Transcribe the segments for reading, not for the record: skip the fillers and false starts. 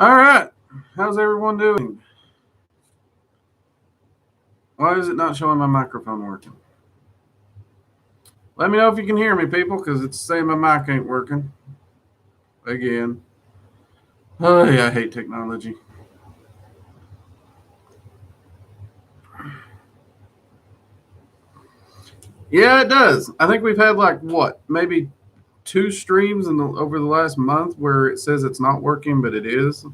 All right. How's everyone doing? Why is it not showing my microphone working? Let me know if you can hear me, people, because it's saying my mic ain't working. Again. Oh, yeah, I hate technology. Yeah, it does. I think we've had maybe 2 streams over the last month where it says it's not working, but it is.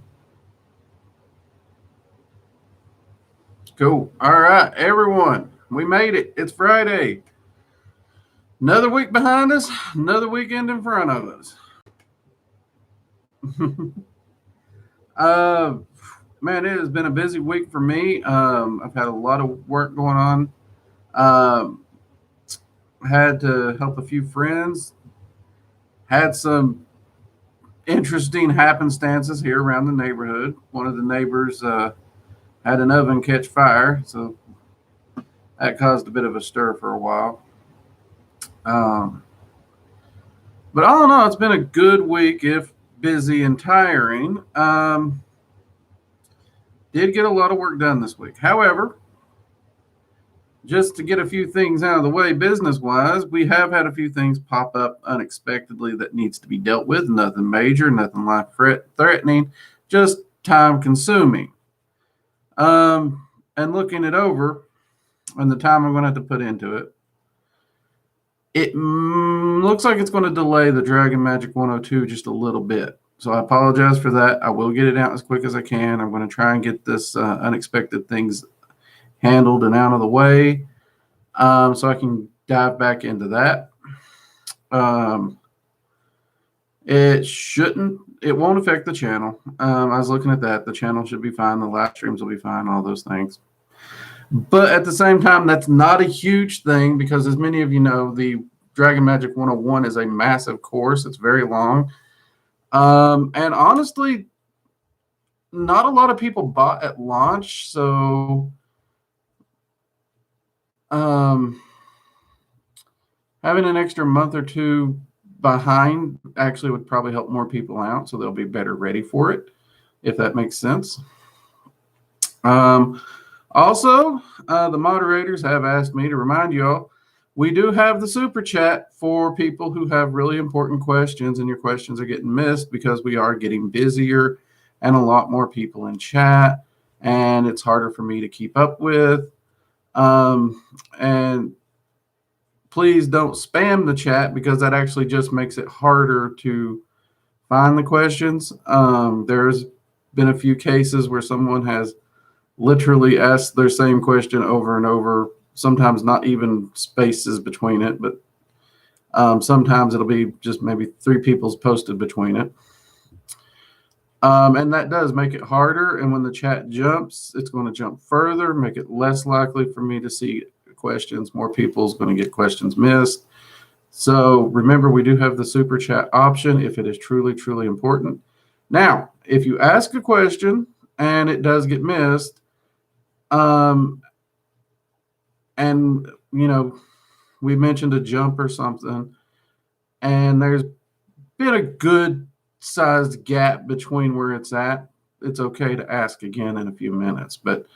Cool. All right, everyone. We made it. It's Friday. Another week behind us, another weekend in front of us. uh, man, it has been a busy week for me. I've had a lot of work going on. Um, had to help a few friends. Had some interesting happenstances here around the neighborhood. One of the neighbors had an oven catch fire, so that caused a bit of a stir for a while. Um, but all in all, it's been a good week, if busy and tiring. Did get a lot of work done this week. However, just to get a few things out of the way business wise, we have had a few things pop up unexpectedly that needs to be dealt with. Nothing major, nothing life threatening, just time consuming. And looking it over and the time I'm going to have to put into it, it looks like it's going to delay the Dragon Magic 102 just a little bit. So I apologize for that. I will get it out as quick as I can. I'm going to try and get this unexpected things handled and out of the way, so I can dive back into that. It won't affect the channel. I was looking at that. The channel should be fine. The live streams will be fine, all those things. But at the same time, that's not a huge thing because, as many of you know, the Dragon Magic 101 is a massive course. It's very long. And honestly, not a lot of people bought at launch. So having an extra month or two behind actually would probably help more people out, so they'll be better ready for it, if that makes sense. Also, the moderators have asked me to remind y'all, we do have the super chat for people who have really important questions, and your questions are getting missed because we are getting busier and a lot more people in chat, and it's harder for me to keep up with. And please don't spam the chat because that actually just makes it harder to find the questions. There's been a few cases where someone has literally asked their same question over and over, sometimes not even spaces between it, but sometimes it'll be just maybe 3 people's posted between it. And that does make it harder. And when the chat jumps, it's going to jump further, make it less likely for me to see questions. More people's going to get questions missed. So remember, we do have the super chat option if it is truly, truly important. Now, if you ask a question and it does get missed, and we mentioned a jump or something, and there's been a good sized gap between where it's at, it's okay to ask again in a few minutes. But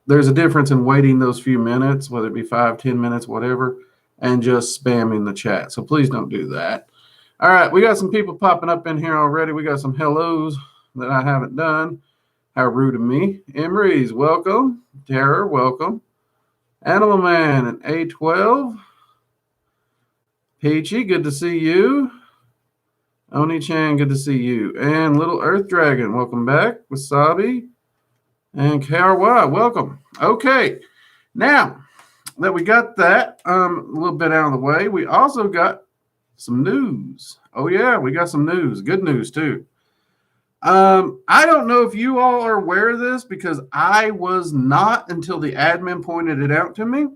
there's a difference in waiting those few minutes, whether it be 5, 10 minutes, whatever, and just spamming the chat. So please don't do that. All right, we got some people popping up in here already. We got some hellos that I haven't done. How rude of me. Emery's, welcome. Terror, welcome. Animal Man and A12. Peachy, good to see you. Oni-chan, good to see you. And Little Earth Dragon, welcome back. Wasabi. And KRY, welcome. Okay, now that we got that a little bit out of the way, we also got some news. Oh, yeah, we got some news. Good news, too. I don't know if you all are aware of this because I was not until the admin pointed it out to me.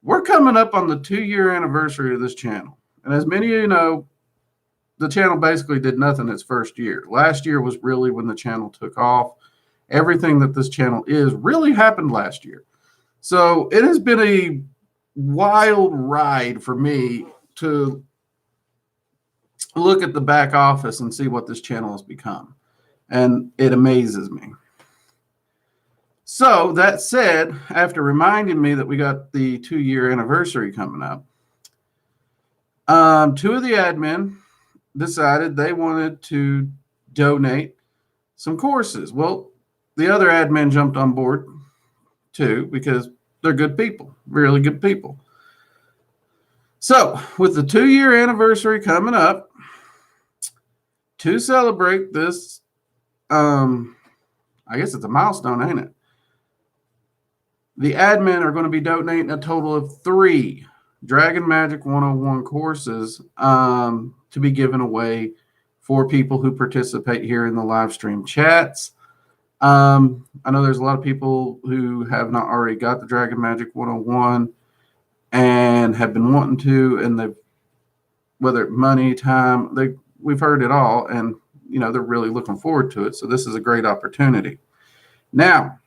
We're coming up on the 2-year anniversary of this channel. And as many of you know, the channel basically did nothing its first year. Last year was really when the channel took off. Everything that this channel is really happened last year. So it has been a wild ride for me to look at the back office and see what this channel has become. and it amazes me. So that said, after reminding me that we got the 2-year anniversary coming up, 2 of the admin decided they wanted to donate some courses. Well, the other admin jumped on board too because they're good people, really good people. So with the 2-year anniversary coming up, to celebrate this, I guess it's a milestone, ain't it? The admin are going to be donating a total of 3 Dragon Magic 101 courses to be given away for people who participate here in the live stream chats. I know there's a lot of people who have not already got the Dragon Magic 101 and have been wanting to, and they've, whether money, time, we've heard it all, and they're really looking forward to it. So this is a great opportunity. Now,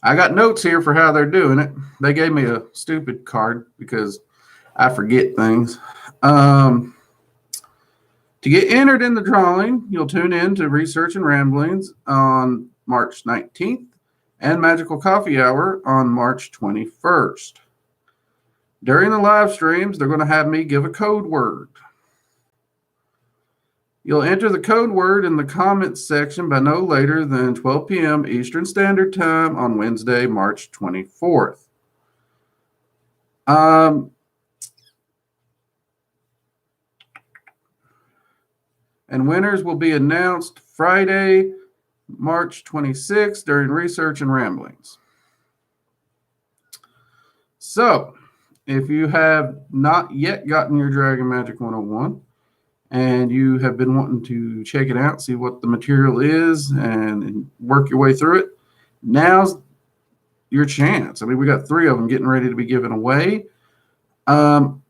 I got notes here for how they're doing it. They gave me a stupid card because I forget things. To get entered in the drawing, you'll tune in to Research and Ramblings on March 19th and Magical Coffee Hour on March 21st. During the live streams, they're going to have me give a code word. You'll enter the code word in the comments section by no later than 12 p.m. Eastern Standard Time on Wednesday, March 24th. And winners will be announced Friday, March 26th during Research and Ramblings. So, if you have not yet gotten your Dragon Magic 101, and you have been wanting to check it out, see what the material is, and work your way through it, now's your chance. I mean, we got 3 of them getting ready to be given away. I'm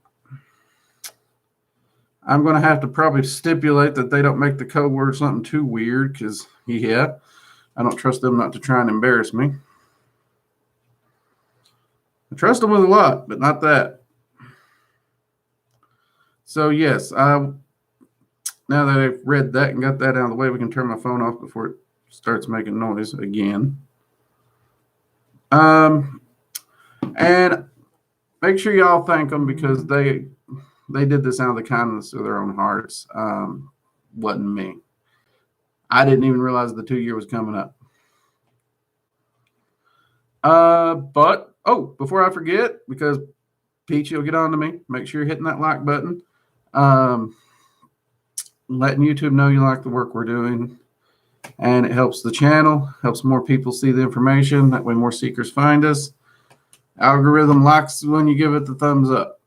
going to have to probably stipulate that they don't make the code word something too weird because, I don't trust them not to try and embarrass me. I trust them with a lot, but not that. So, yes, now that I've read that and got that out of the way, we can turn my phone off before it starts making noise again. And make sure y'all thank them because they did this out of the kindness of their own hearts. Wasn't me. I didn't even realize the 2-year was coming up. But before I forget, because Peachy will get on to me, make sure you're hitting that like button. Letting YouTube know you like the work we're doing, and it helps the channel, helps more people see the information. That way more seekers find us. Algorithm likes when you give it the thumbs up.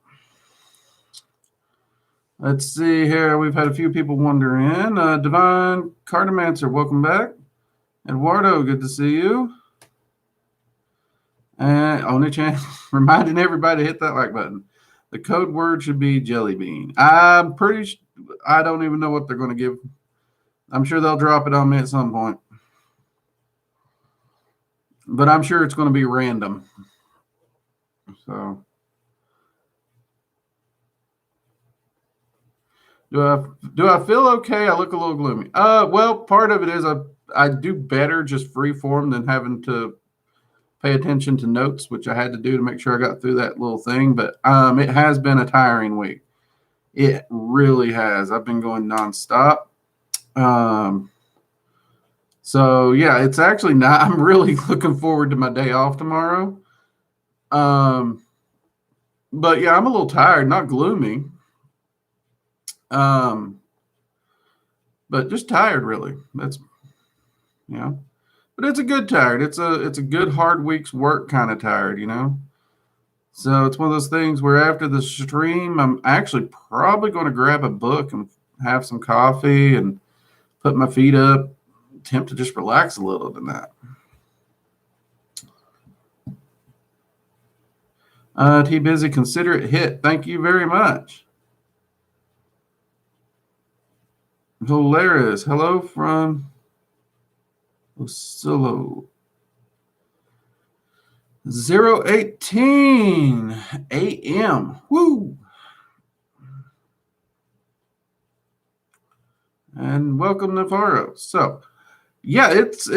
Let's see here. We've had a few people wondering. Divine Cartomancer, welcome back. Eduardo, good to see you. And Oni-chan, reminding everybody to hit that like button. The code word should be jelly bean. I'm pretty sure. I don't even know what they're going to give. I'm sure they'll drop it on me at some point. But I'm sure it's going to be random. So, do I feel okay? I look a little gloomy. Well, part of it is I do better just free form than having to pay attention to notes, which I had to do to make sure I got through that little thing. But it has been a tiring week. It really has. I've been going nonstop. So yeah, it's actually not. I'm really looking forward to my day off tomorrow. But yeah, I'm a little tired, not gloomy. But just tired, really. That's but it's a good tired. It's a good hard week's work kind of tired, So it's one of those things where after the stream, I'm actually probably going to grab a book and have some coffee and put my feet up, attempt to just relax a little than that. T Busy, consider it hit. Thank you very much. Hilarious. Hello from Oscillo. 018 a.m. Woo! And welcome, Navarro. So, Yeah, it's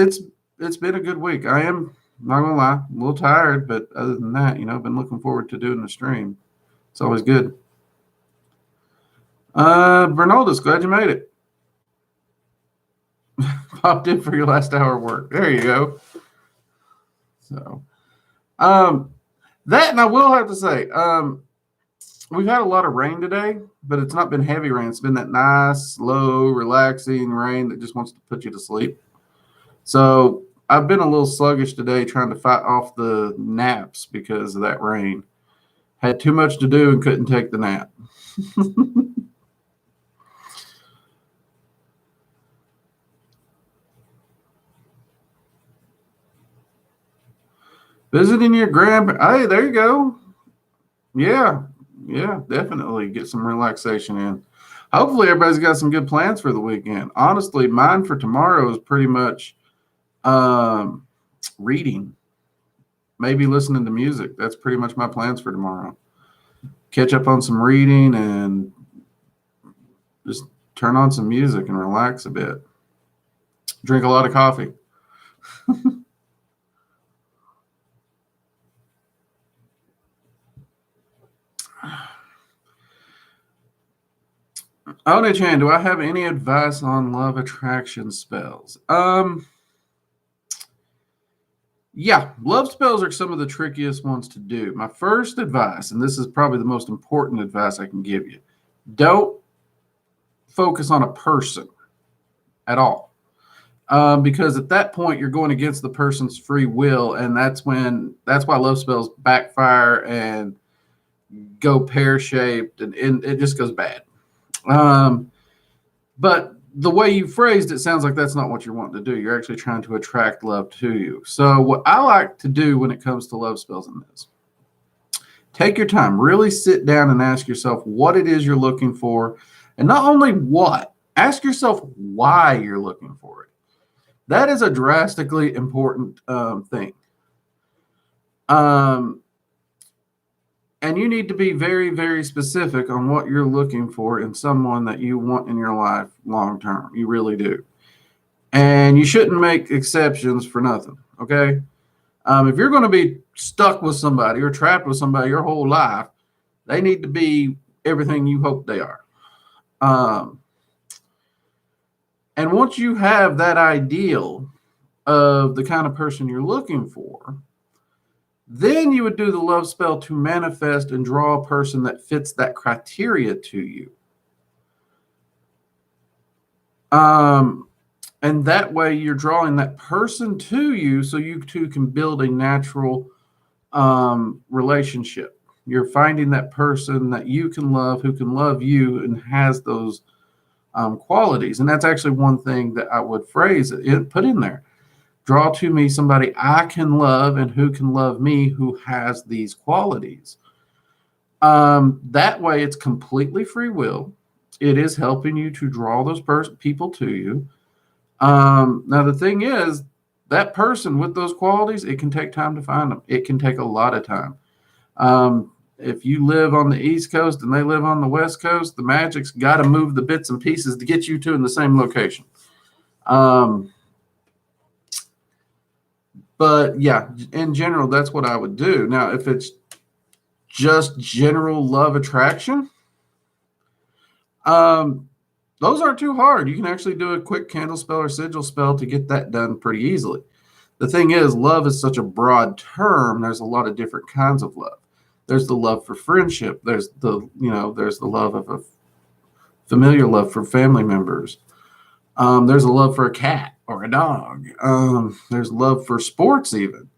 been a good week. I am not gonna lie, a little tired, but other than that, I've been looking forward to doing the stream. It's always good. Bernaldus, glad you made it. Popped in for your last hour of work. There you go. So, um, that, and I will have to say, we've had a lot of rain today, but it's not been heavy rain. It's been that nice, slow, relaxing rain that just wants to put you to sleep. So I've been a little sluggish today trying to fight off the naps because of that rain. Had too much to do and couldn't take the nap. Visiting your grandparents. Hey, there you go. Yeah, yeah, definitely get some relaxation in. Hopefully, everybody's got some good plans for the weekend. Honestly, mine for tomorrow is pretty much um, reading, maybe listening to music. That's pretty much my plans for tomorrow. Catch up on some reading and just turn on some music and relax a bit. Drink a lot of coffee. One Chan, do I have any advice on love attraction spells? Yeah, love spells are some of the trickiest ones to do. My first advice, and this is probably the most important advice I can give you, don't focus on a person at all. Because at that point you're going against the person's free will, and that's why love spells backfire and go pear shaped, and it just goes bad. But the way you phrased it sounds like that's not what you're wanting to do. You're actually trying to attract love to you. So what I like to do when it comes to love spells in this, take your time, really sit down and ask yourself what it is you're looking for, and not only what, ask yourself why you're looking for it. That is a drastically important thing. And you need to be very, very specific on what you're looking for in someone that you want in your life long term. You really do. And you shouldn't make exceptions for nothing. Okay. If you're going to be stuck with somebody or trapped with somebody your whole life, they need to be everything you hope they are. And once you have that ideal of the kind of person you're looking for, then you would do the love spell to manifest and draw a person that fits that criteria to you. And that way you're drawing that person to you so you two can build a natural relationship. You're finding that person that you can love, who can love you and has those qualities. And that's actually one thing that I would put in there. Draw to me somebody I can love and who can love me, who has these qualities. That way it's completely free will. It is helping you to draw those people to you. Now, the thing is, that person with those qualities, it can take time to find them. It can take a lot of time. If you live on the East Coast and they live on the West Coast, the Magick's got to move the bits and pieces to get you two in the same location. But yeah, in general, that's what I would do. Now, if it's just general love attraction, those aren't too hard. You can actually do a quick candle spell or sigil spell to get that done pretty easily. The thing is, love is such a broad term. There's a lot of different kinds of love. There's the love for friendship. There's the love of a familiar love for family members. There's a love for a cat or a dog. There's love for sports even.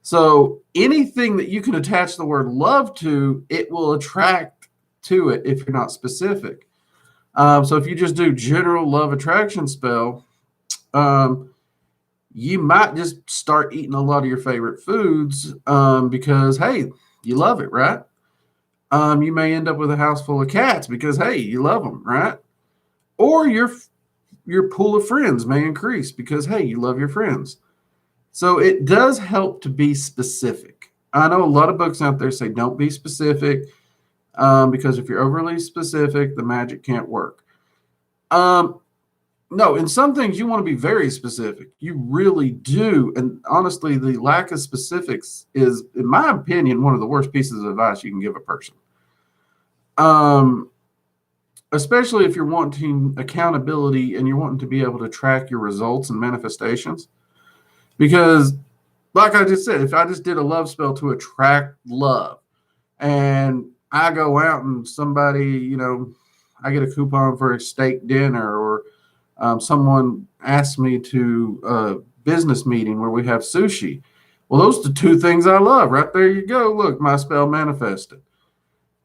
So anything that you can attach the word love to, it will attract to it if you're not specific. So if you just do general love attraction spell, you might just start eating a lot of your favorite foods because, hey, you love it, right? You may end up with a house full of cats because, hey, you love them, right? Or your pool of friends may increase because, hey, you love your friends. So it does help to be specific. I know a lot of books out there say don't be specific because if you're overly specific, the magic can't work. No, in some things you want to be very specific. You really do. And honestly, the lack of specifics is, in my opinion, one of the worst pieces of advice you can give a person. Um, Especially if you're wanting accountability and you're wanting to be able to track your results and manifestations. Because, like I just said, if I just did a love spell to attract love and I go out and somebody, I get a coupon for a steak dinner, or someone asked me to a business meeting where we have sushi. Well, those are the two things I love. Right there you go. Look, my spell manifested.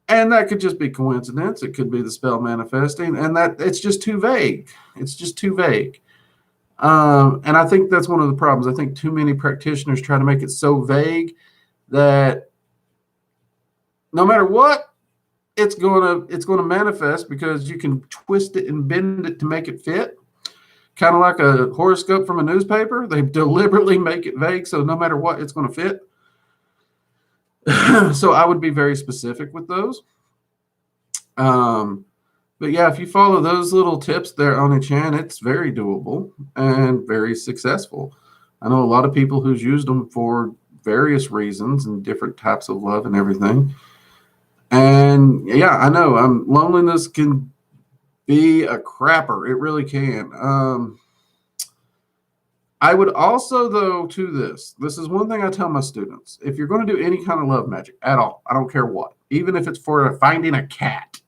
And that could just be coincidence. It could be the spell manifesting, and that it's just too vague. It's just too vague. And I think that's one of the problems. I think too many practitioners try to make it so vague that no matter what, it's gonna manifest, because you can twist it and bend it to make it fit. Kind of like a horoscope from a newspaper. They deliberately make it vague, so no matter what, it's going to fit. So I would be very specific with those. But yeah, if you follow those little tips there on a chan, it's very doable and very successful. I know a lot of people who's used them for various reasons and different types of love and everything. And yeah, I know loneliness can be a crapper. It really can. I would also, though, to this is one thing I tell my students. If you're going to do any kind of love magic at all, I don't care what, even if it's for finding a cat,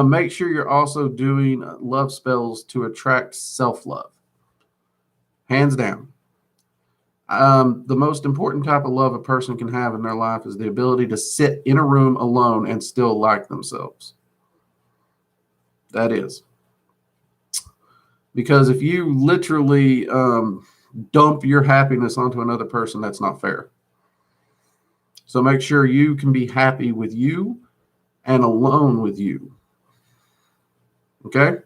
make sure you're also doing love spells to attract self-love. Hands down. The most important type of love a person can have in their life is the ability to sit in a room alone and still like themselves. That is. Because if you literally dump your happiness onto another person, that's not fair. So make sure you can be happy with you and alone with you. Okay?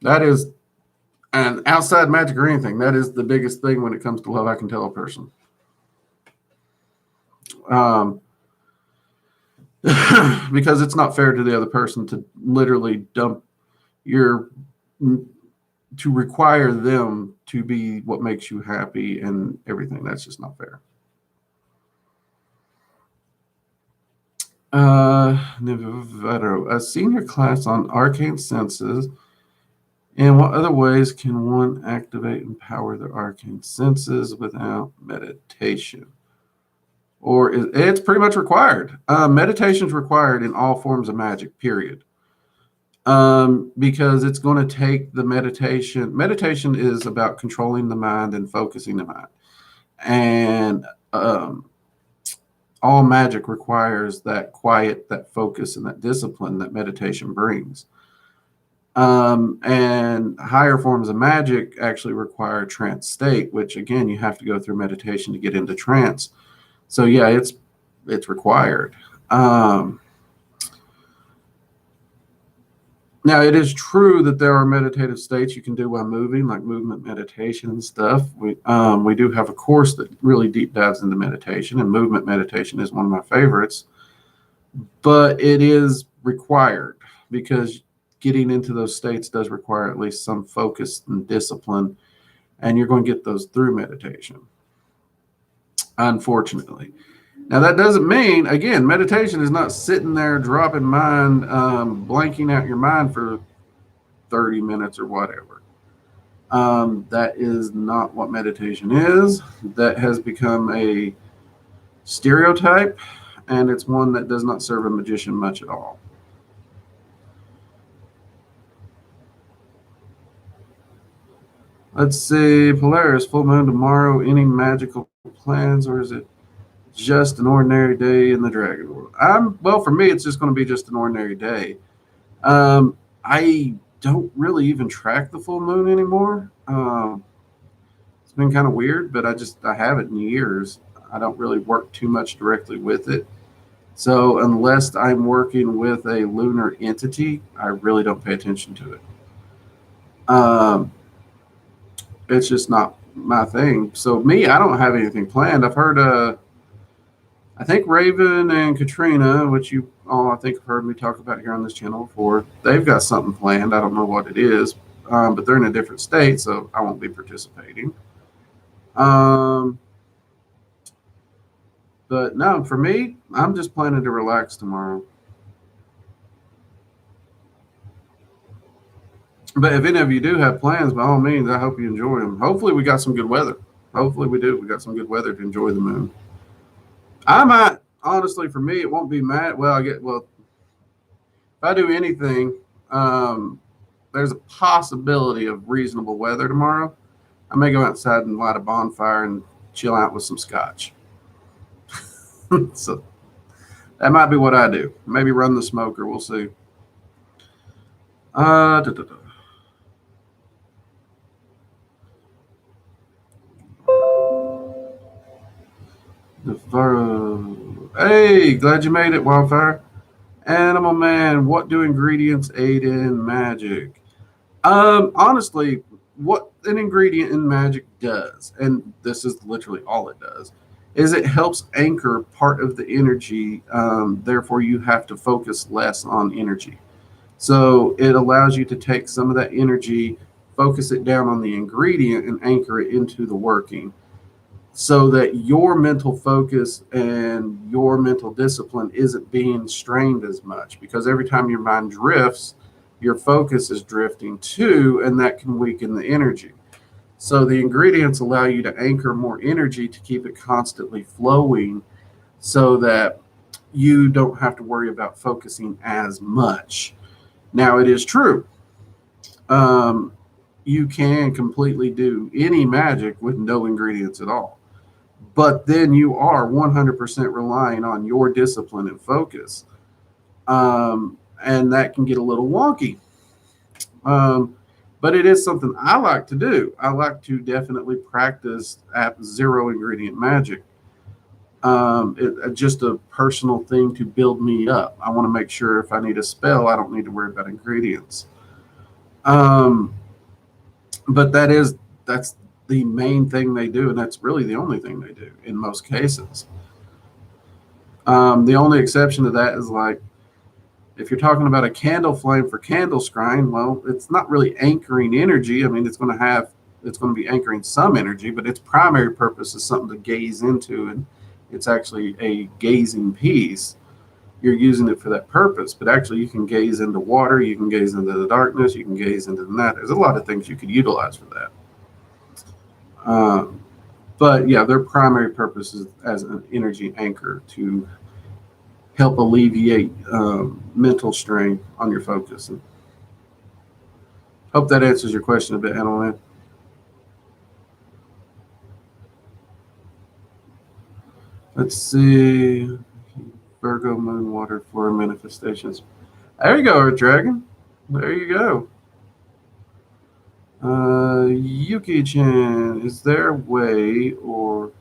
That is, and outside magic or anything, that is the biggest thing when it comes to love I can tell a person. Because it's not fair to the other person to literally dump to require them to be what makes you happy and everything. That's just not fair. A senior class on arcane senses. And what other ways can one activate and power their arcane senses without meditation? Or it's pretty much required. Meditation is required in all forms of magic, period. Because it's going to take the meditation. Meditation is about controlling the mind and focusing the mind. And all magic requires that quiet, that focus, and that discipline that meditation brings. And higher forms of magic actually require trance state, which again, you have to go through meditation to get into trance. So yeah, it's required. Now, it is true that there are meditative states you can do while moving, like movement meditation and stuff. We do have a course that really deep dives into meditation, and movement meditation is one of my favorites. But it is required, because getting into those states does require at least some focus and discipline, and you're going to get those through meditation, unfortunately. Now, that doesn't mean, again, meditation is not sitting there dropping mind, blanking out your mind for 30 minutes or whatever. That is not what meditation is. That has become a stereotype, and it's one that does not serve a magician much at all. Let's see, Polaris, full moon tomorrow. Any magical plans, or is it just an ordinary day in the dragon world? Well, for me, it's just going to be just an ordinary day. I don't really even track the full moon anymore. It's been kind of weird, but I haven't in years. I don't really work too much directly with it. So unless I'm working with a lunar entity, I really don't pay attention to it. It's just not my thing. So me, I don't have anything planned. I've heard I think Raven and Katrina, which you all I think I've heard me talk about here on this channel before. They've got something planned. I don't know what it is, but they're in a different state, so I won't be participating. But no, for me, I'm just planning to relax tomorrow. But if any of you do have plans, by all means, I hope you enjoy them. Hopefully, we got some good weather. Hopefully, we do. We got some good weather to enjoy the moon. I might, honestly, for me, it won't be mad. Well, if I do anything, there's a possibility of reasonable weather tomorrow. I may go outside and light a bonfire and chill out with some scotch. So that might be what I do. Maybe run the smoker. We'll see. Da, da, da. Hey, glad you made it, Wildfire. Animal Man, what do ingredients aid in Magick? Honestly, what an ingredient in Magick does, and this is literally all it does, is it helps anchor part of the energy. Therefore, you have to focus less on energy. So it allows you to take some of that energy, focus it down on the ingredient, and anchor it into the working, so that your mental focus and your mental discipline isn't being strained as much, because every time your mind drifts, your focus is drifting too, and that can weaken the energy. So the ingredients allow you to anchor more energy to keep it constantly flowing, so that you don't have to worry about focusing as much. Now, it is true. You can completely do any magic with no ingredients at all. But then you are 100% relying on your discipline and focus. And that can get a little wonky. But it is something I like to do. I like to definitely practice at zero ingredient magic. Just a personal thing to build me up. I want to make sure if I need a spell, I don't need to worry about ingredients. But that's the main thing they do, and that's really the only thing they do in most cases. The only exception to that is, like, if you're talking about a candle flame for candle scrying, well, it's not really anchoring energy. I mean, it's going to be anchoring some energy, but its primary purpose is something to gaze into, and it's actually a gazing piece. You're using it for that purpose, but actually you can gaze into water, you can gaze into the darkness, you can gaze into the night. There's a lot of things you could utilize for that. But yeah, their primary purpose is as an energy anchor to help alleviate mental strain on your focus. And hope that answers your question a bit, Adeline. Let's see. Virgo, moon, water, flora manifestations. There you go, Earth Dragon. There you go. Yuki-chan, is there a way or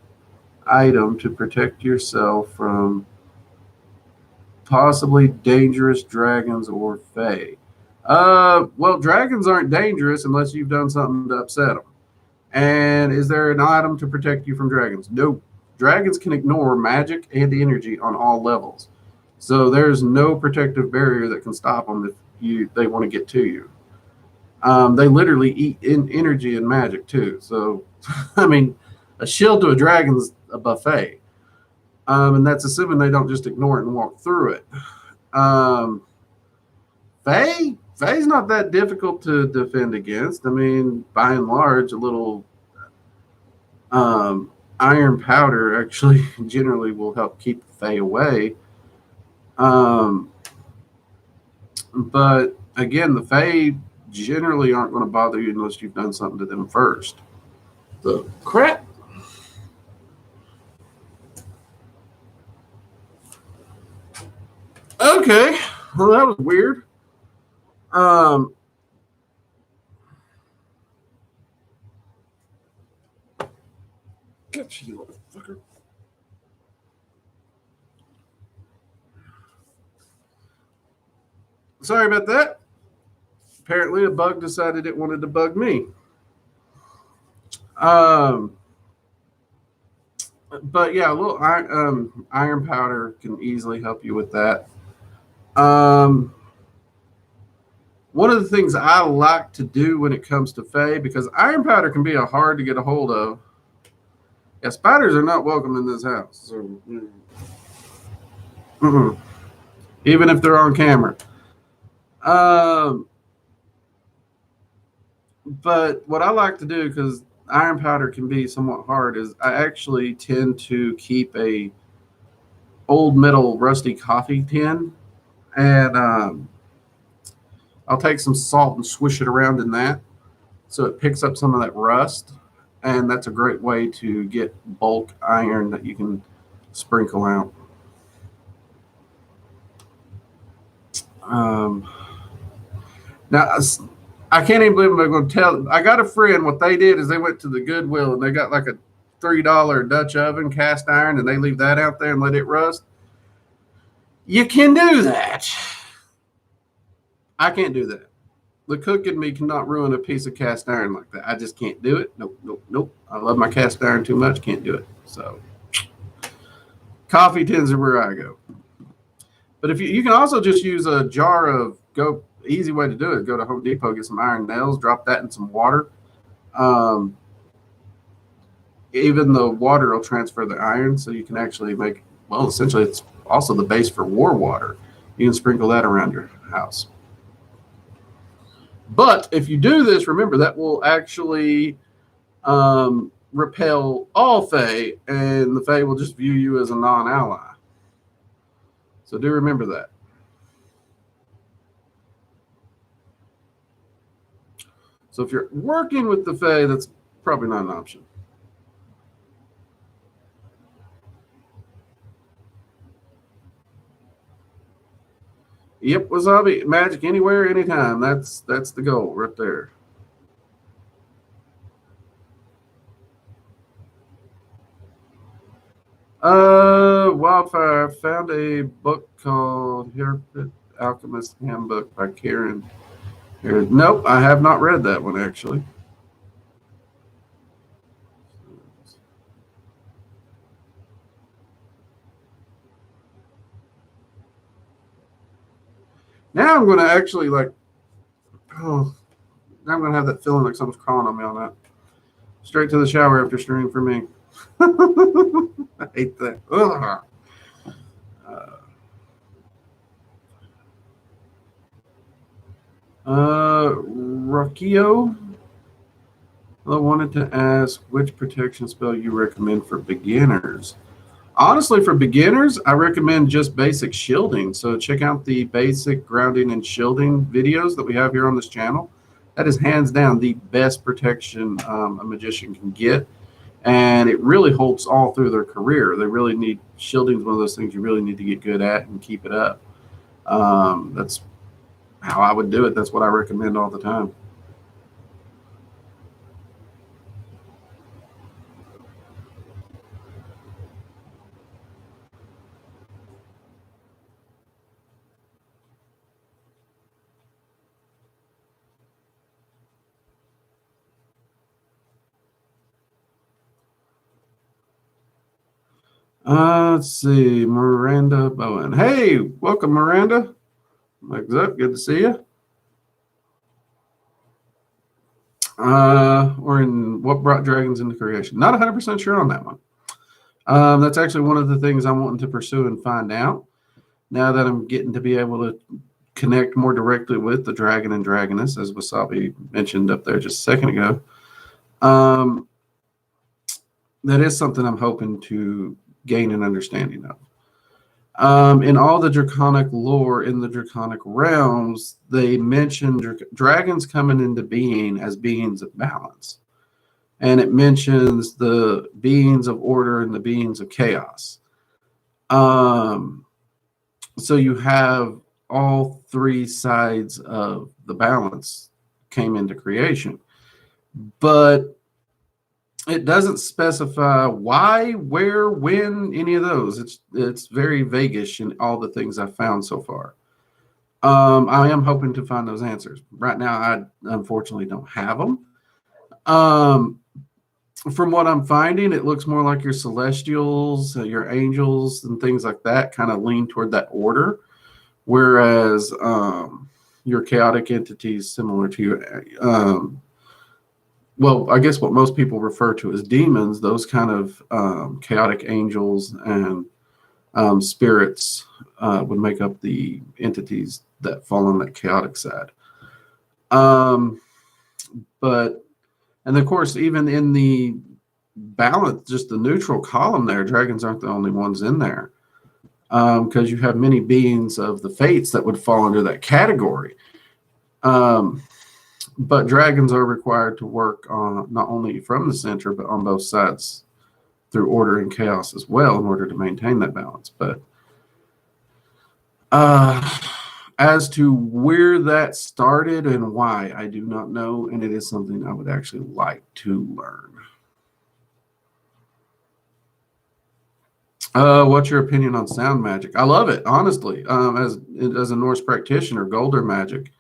item to protect yourself from possibly dangerous dragons or fae? Well, dragons aren't dangerous unless you've done something to upset them. And is there an item to protect you from dragons? No. Dragons can ignore magic and energy on all levels. So there's no protective barrier that can stop them if they want to get to you. They literally eat energy and magic too. So, I mean, a shield to a dragon's a buffet. And that's assuming they don't just ignore it and walk through it. Fae's not that difficult to defend against. I mean, by and large, a little iron powder actually generally will help keep the fae away. But again, the fae generally aren't going to bother you unless you've done something to them first. The crap. Okay, well, that was weird. Get you, motherfucker. Sorry about that. Apparently, a bug decided it wanted to bug me. But yeah, a little iron powder can easily help you with that. One of the things I like to do when it comes to Fae, because iron powder can be hard to get a hold of. Yeah, spiders are not welcome in this house. So, even if they're on camera. Um, but what I like to do, because iron powder can be somewhat hard, is I actually tend to keep a old metal rusty coffee tin, and I'll take some salt and swish it around in that, so it picks up some of that rust, and that's a great way to get bulk iron that you can sprinkle out. Um, now, I can't even believe I'm going to tell. I got a friend. What they did is they went to the Goodwill and they got like a $3 Dutch oven cast iron, and they leave that out there and let it rust. You can do that. I can't do that. The cook in me cannot ruin a piece of cast iron like that. I just can't do it. Nope, nope, nope. I love my cast iron too much. Can't do it. So, coffee tins are where I go. But if you can also just use a jar of easy way to do it. Go to Home Depot, get some iron nails, drop that in some water. Um, Even the water will transfer the iron, so you can actually make, well, essentially it's also the base for war water. You can sprinkle that around your house. But if you do this, remember that will actually repel all Fae, and the Fae will just view you as a non-ally. So do remember that. So if you're working with the Fae, that's probably not an option. Yep, Wasabi, Magic anywhere, anytime. That's the goal right there. Wildfire found a book called Herpet Alchemist Handbook by Karen. Nope, I have not read that one actually. Now I'm going to actually now I'm going to have that feeling like someone's crawling on me on that. Straight to the shower after streaming for me. I hate that. Rockio, I wanted to ask which protection spell you recommend for beginners. Honestly, for beginners, I recommend just basic shielding. So check out the basic grounding and shielding videos that we have here on this channel. That is hands down the best protection a magician can get. And it really holds all through their career. They really need, shielding is one of those things you really need to get good at and keep it up. That's how I would do it. That's what I recommend all the time. Let's see, Miranda Bowen. Hey, welcome, Miranda. Legs up, good to see you. Or in what brought dragons into creation? Not 100% sure on that one. That's actually one of the things I'm wanting to pursue and find out. Now that I'm getting to be able to connect more directly with the dragon and dragoness, as Wasabi mentioned up there just a second ago. That is something I'm hoping to gain an understanding of. In all the draconic lore in the draconic realms, they mention dragons coming into being as beings of balance. And it mentions the beings of order and the beings of chaos. So you have all three sides of the balance came into creation. But it doesn't specify why, where, when, any of those. It's very vaguish in all the things I've found so far. I am hoping to find those answers. Right now, I unfortunately don't have them. From what I'm finding, it looks more like your celestials, your angels, and things like that kind of lean toward that order, whereas your chaotic entities similar to your well, I guess what most people refer to as demons, those kind of chaotic angels and spirits would make up the entities that fall on that chaotic side. But, and of course, even in the balance, just the neutral column there, dragons aren't the only ones in there, because you have many beings of the fates that would fall under that category. But dragons are required to work on not only from the center, but on both sides through order and chaos as well in order to maintain that balance. But as to where that started and why, I do not know, and it is something I would actually like to learn. What's your opinion on sound magic? I love it, honestly. As a Norse practitioner, Golder magic,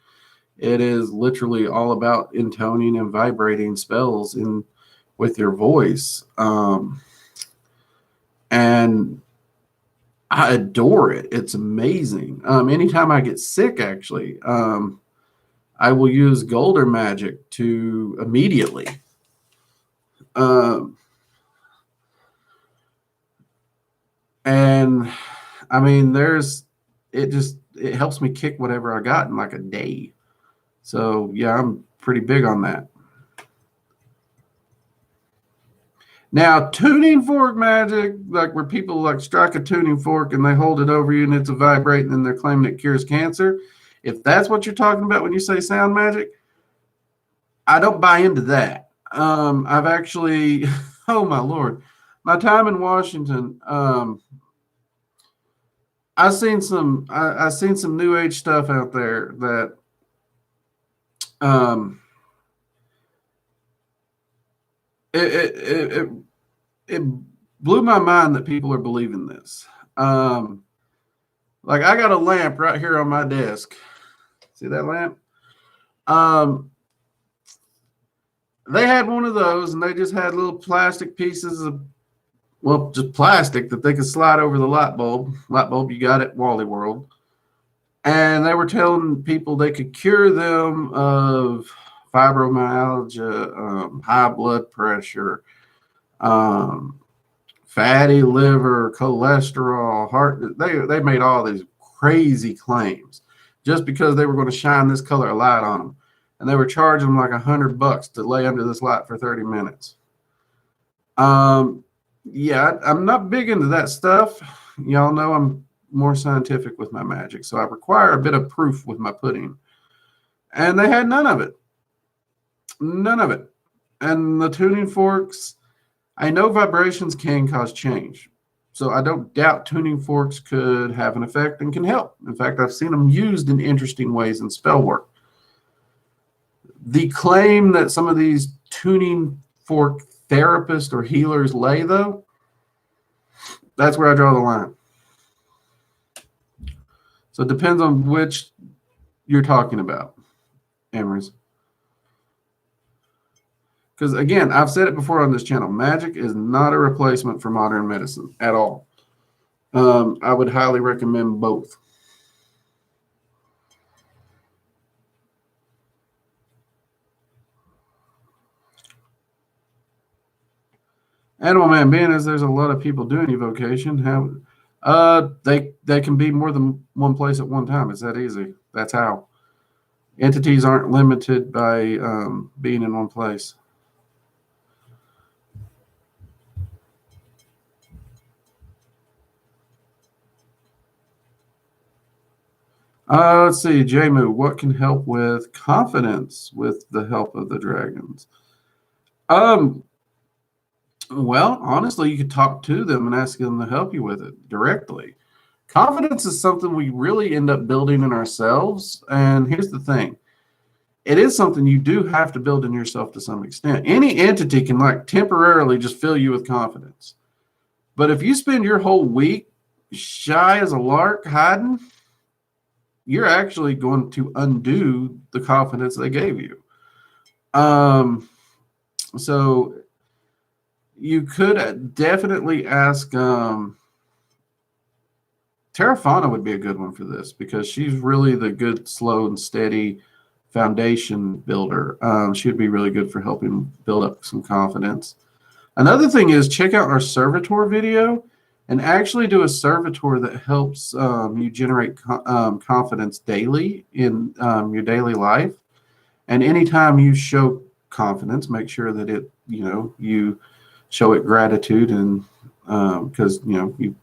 it is literally all about intoning and vibrating spells in with your voice, and I adore it. It's amazing. Anytime I get sick, actually, I will use Golder magic to immediately. And I mean, it helps me kick whatever I got in like a day. So yeah, I'm pretty big on that. Now, tuning fork magic, like where people like strike a tuning fork and they hold it over you and it's a vibrating and they're claiming it cures cancer. If that's what you're talking about when you say sound magic, I don't buy into that. I've actually, oh my Lord, my time in Washington, I've seen some new age stuff out there that it blew my mind that people are believing this. Like I got a lamp right here on my desk. See that lamp? They had one of those, and they just had little plastic pieces of, well, just plastic that they could slide over the light bulb. Light bulb you got at Wally World. And they were telling people they could cure them of fibromyalgia, high blood pressure, fatty liver, cholesterol, heart. They made all these crazy claims just because they were going to shine this color of light on them. And they were charging them like $100 to lay under this light for 30 minutes. Yeah, I'm not big into that stuff. Y'all know I'm more scientific with my magic, so I require a bit of proof with my pudding. And they had none of it. None of it. And the tuning forks, I know vibrations can cause change. So I don't doubt tuning forks could have an effect and can help. In fact, I've seen them used in interesting ways in spell work. The claim that some of these tuning fork therapists or healers lay, though, that's where I draw the line. So it depends on which you're talking about, Emery's. Because again, I've said it before on this channel, magic is not a replacement for modern medicine at all. I would highly recommend both. Animal Man, being as there's a lot of people doing evocation, how they can be more than one place at one time. It's that easy. That's how. Entities aren't limited by being in one place. Let's see, Jamu, what can help with confidence with the help of the dragons? Well, honestly, you could talk to them and ask them to help you with it directly. Confidence is something we really end up building in ourselves. And here's the thing. It is something you do have to build in yourself to some extent. Any entity can like temporarily just fill you with confidence. But if you spend your whole week shy as a lark hiding, you're actually going to undo the confidence they gave you. So you could definitely ask to Terrafana would be a good one for this because she's really the good, slow and steady foundation builder. She would be really good for helping build up some confidence. Another thing is check out our servitor video and actually do a servitor that helps you generate confidence daily in your daily life. And anytime you show confidence, make sure that you show it gratitude, and because you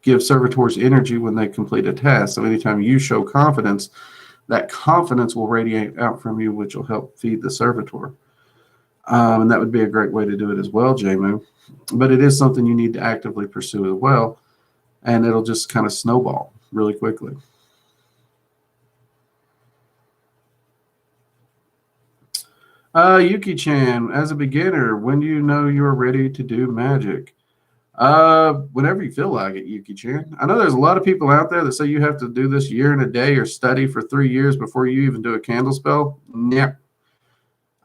give servitors energy when they complete a task. So anytime you show confidence, that confidence will radiate out from you, which will help feed the servitor. And that would be a great way to do it as well, Jamu. But it is something you need to actively pursue as well, and it'll just kind of snowball really quickly. Yuki-chan, as a beginner, when do you know you're ready to do magic? Whenever you feel like it, Yuki-chan. I know there's a lot of people out there that say you have to do this year and a day or study for 3 years before you even do a candle spell. Yep.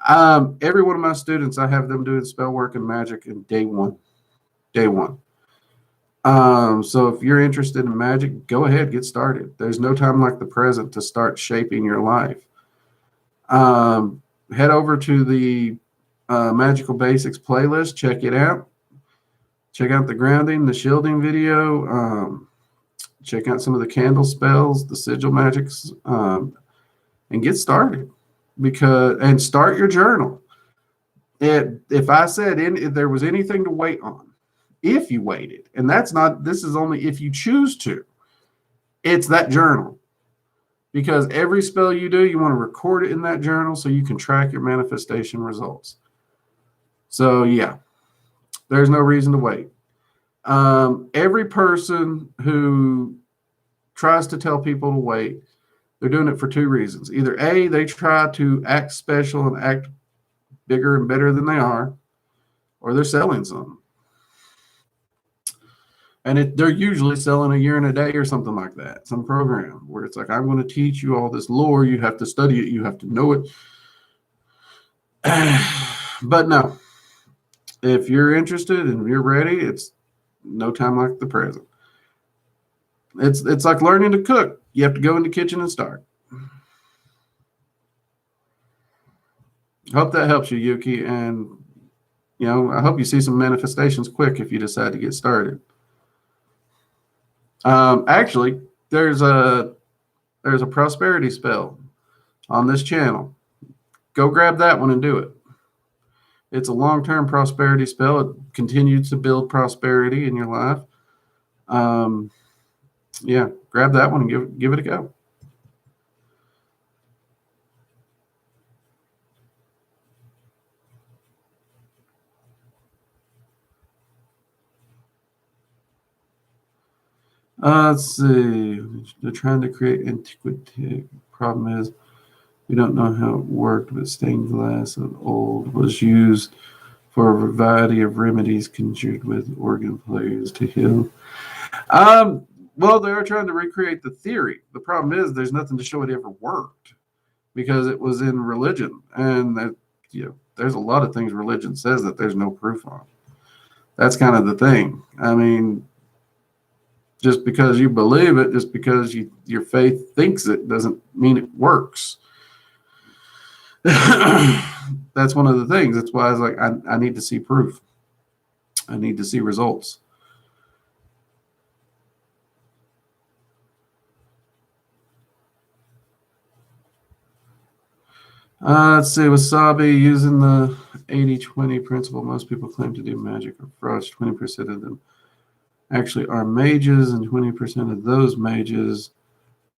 Every one of my students, I have them doing spell work and magic in day one. Day one. So if you're interested in magic, go ahead, get started. There's no time like the present to start shaping your life. Head over to the Magical Basics playlist. Check it out. Check out the grounding, the shielding video. Check out some of the candle spells, the sigil magics, and get started. And start your journal. If I said if there was anything to wait on, if you waited, and this is only if you choose to, it's that journal. Because every spell you do, you want to record it in that journal so you can track your manifestation results. So yeah, there's no reason to wait. Every person who tries to tell people to wait, they're doing it for two reasons. Either A, they try to act special and act bigger and better than they are, or they're selling something. And they're usually selling a year and a day or something like that, some program where it's like, I'm going to teach you all this lore. You have to study it. You have to know it. But no, if you're interested and you're ready, it's no time like the present. It's like learning to cook. You have to go in the kitchen and start. Hope that helps you, Yuki. And, I hope you see some manifestations quick if you decide to get started. Actually, there's a prosperity spell on this channel. Go grab that one and do it. It's a long-term prosperity spell. It continues to build prosperity in your life. Yeah, grab that one and give it a go. Let's see. They're trying to create antiquity. Problem is, we don't know how it worked, but stained glass of old was used for a variety of remedies conjured with organ players to heal. Well, they are trying to recreate the theory. The problem is there's nothing to show it ever worked because it was in religion. And there's a lot of things religion says that there's no proof on. That's kind of the thing. I mean, just because you believe it, just because your faith thinks it, doesn't mean it works. That's one of the things. That's why I was like, I need to see proof. I need to see results. Let's see, Wasabi, using the 80-20 principle, most people claim to do magic or frost. 20% of them actually are mages, and 20% of those mages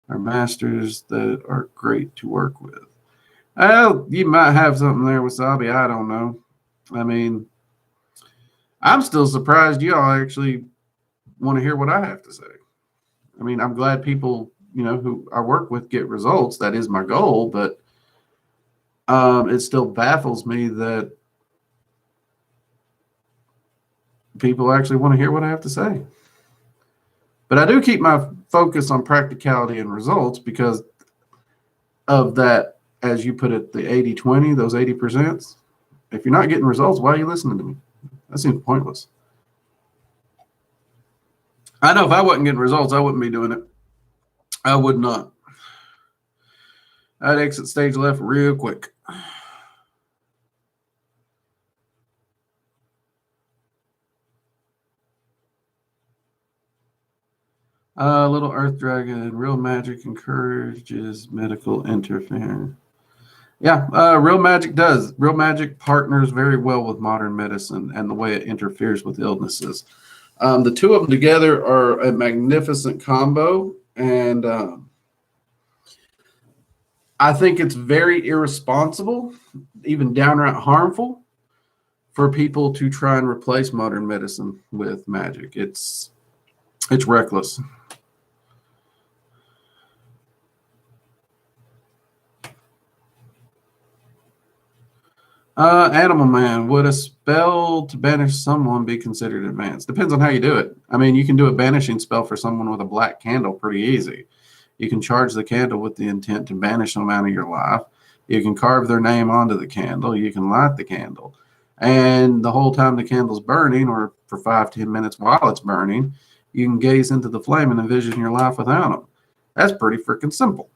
are masters that are great to work with. Well, you might have something there, Wasabi. I don't know. I mean, I'm still surprised you all actually want to hear what I have to say. I mean, I'm glad people, who I work with get results. That is my goal, but it still baffles me that people actually want to hear what I have to say. But I do keep my focus on practicality and results because of that, as you put it, the 80-20, those 80%. If you're not getting results, why are you listening to me? That seems pointless. I know if I wasn't getting results, I wouldn't be doing it. I would not. I'd exit stage left real quick. Little Earth Dragon, real magic encourages medical interference. Yeah, real magic does. Real magic partners very well with modern medicine and the way it interferes with illnesses. The two of them together are a magnificent combo, and I think it's very irresponsible, even downright harmful, for people to try and replace modern medicine with magic. It's reckless. Animal Man, would a spell to banish someone be considered advanced? Depends on how you do it. I mean, you can do a banishing spell for someone with a black candle pretty easy. You can charge the candle with the intent to banish them out of your life. You can carve their name onto the candle. You can light the candle. And the whole time the candle's burning, or for 5-10 minutes while it's burning, you can gaze into the flame and envision your life without them. That's pretty freaking simple.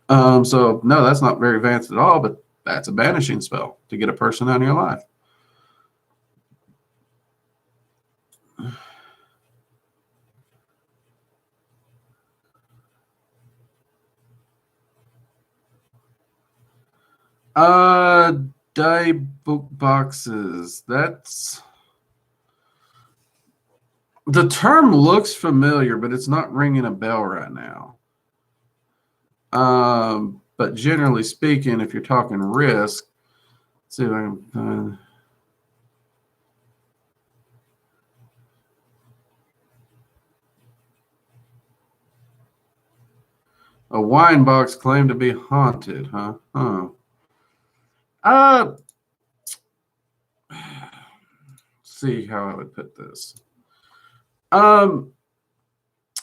So, no, that's not very advanced at all, but that's a banishing spell to get a person out of your life. Die book boxes. That's the term looks familiar, but it's not ringing a bell right now. But generally speaking, if you're talking risk, let's see if I can find. A wine box claimed to be haunted, huh? See how I would put this.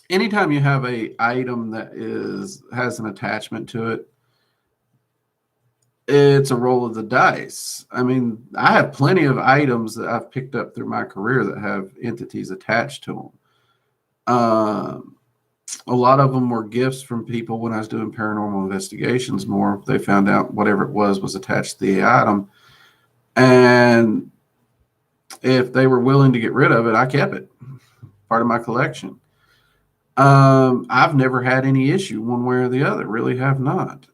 Anytime you have a item that has an attachment to it, it's a roll of the dice. I mean, I have plenty of items that I've picked up through my career that have entities attached to them. A lot of them were gifts from people when I was doing paranormal investigations more. They found out whatever it was attached to the item. And if they were willing to get rid of it, I kept it. Part of my collection. I've never had any issue one way or the other. Really have not.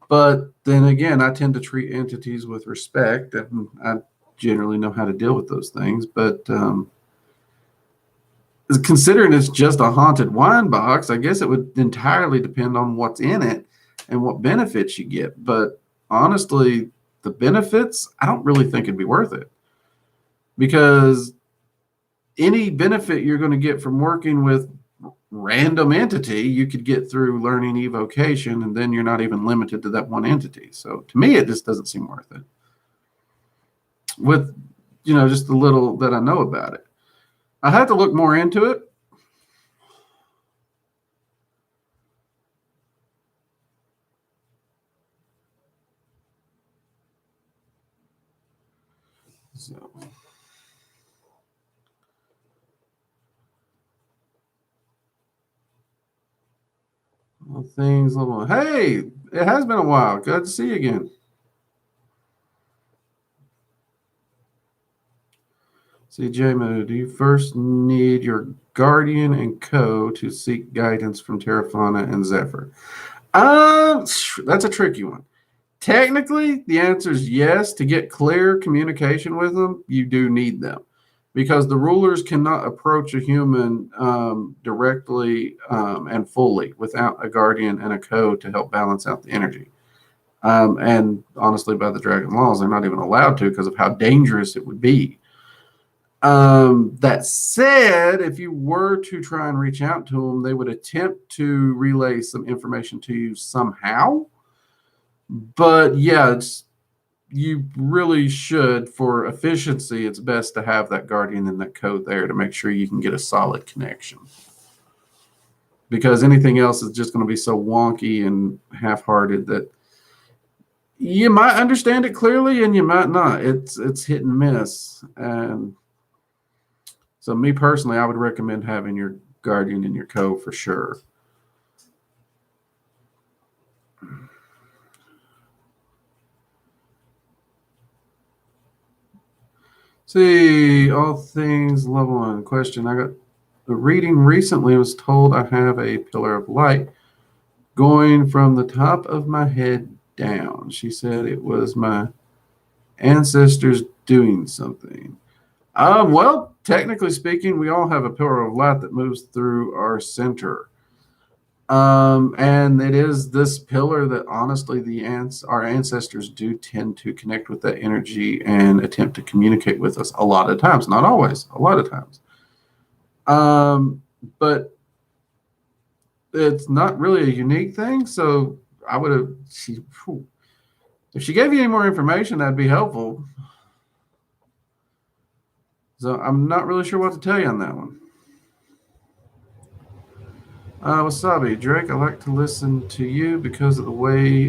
But then again, I tend to treat entities with respect, and I generally know how to deal with those things. But considering it's just a haunted wine box, I guess it would entirely depend on what's in it and what benefits you get. But honestly, the benefits, I don't really think it'd be worth it, because any benefit you're going to get from working with random entity, you could get through learning evocation, and then you're not even limited to that one entity. So to me, it just doesn't seem worth it. With, just the little that I know about it. I have to look more into it. So. Things little. Hey, it has been a while. Good to see you again. See, JMO, do you first need your guardian and co to seek guidance from Terrafana and Zephyr? That's a tricky one. Technically, the answer is yes. To get clear communication with them, you do need them, because the rulers cannot approach a human directly and fully without a guardian and a co to help balance out the energy. And honestly, by the dragon laws, they're not even allowed to, because of how dangerous it would be. That said, if you were to try and reach out to them, they would attempt to relay some information to you somehow. But yeah, you really should, for efficiency, it's best to have that guardian and that code there to make sure you can get a solid connection. Because anything else is just going to be so wonky and half-hearted that you might understand it clearly and you might not. It's hit and miss. And So me personally, I would recommend having your guardian in your cove for sure. See, all things level 1. Question. I got the reading recently was told I have a pillar of light going from the top of my head down. She said it was my ancestors doing something. Well, technically speaking, we all have a pillar of light that moves through our center. And it is this pillar that honestly our ancestors do tend to connect with that energy and attempt to communicate with us a lot of times, not always, a lot of times. But it's not really a unique thing. So I would have, if she gave you any more information, that'd be helpful. So I'm not really sure what to tell you on that one. Wasabi, Drake, I like to listen to you because of the way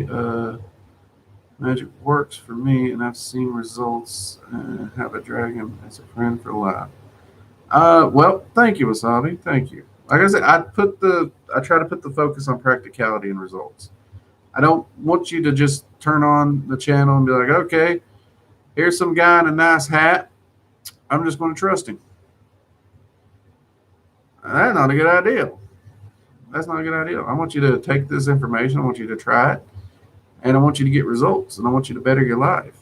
Magick works for me, and I've seen results. Have a dragon as a friend for life. Well, thank you, Wasabi. Thank you. Like I said, I try to put the focus on practicality and results. I don't want you to just turn on the channel and be like, okay, here's some guy in a nice hat. I'm just going to trust him. That's not a good idea. That's not a good idea. I want you to take this information. I want you to try it. And I want you to get results. And I want you to better your life.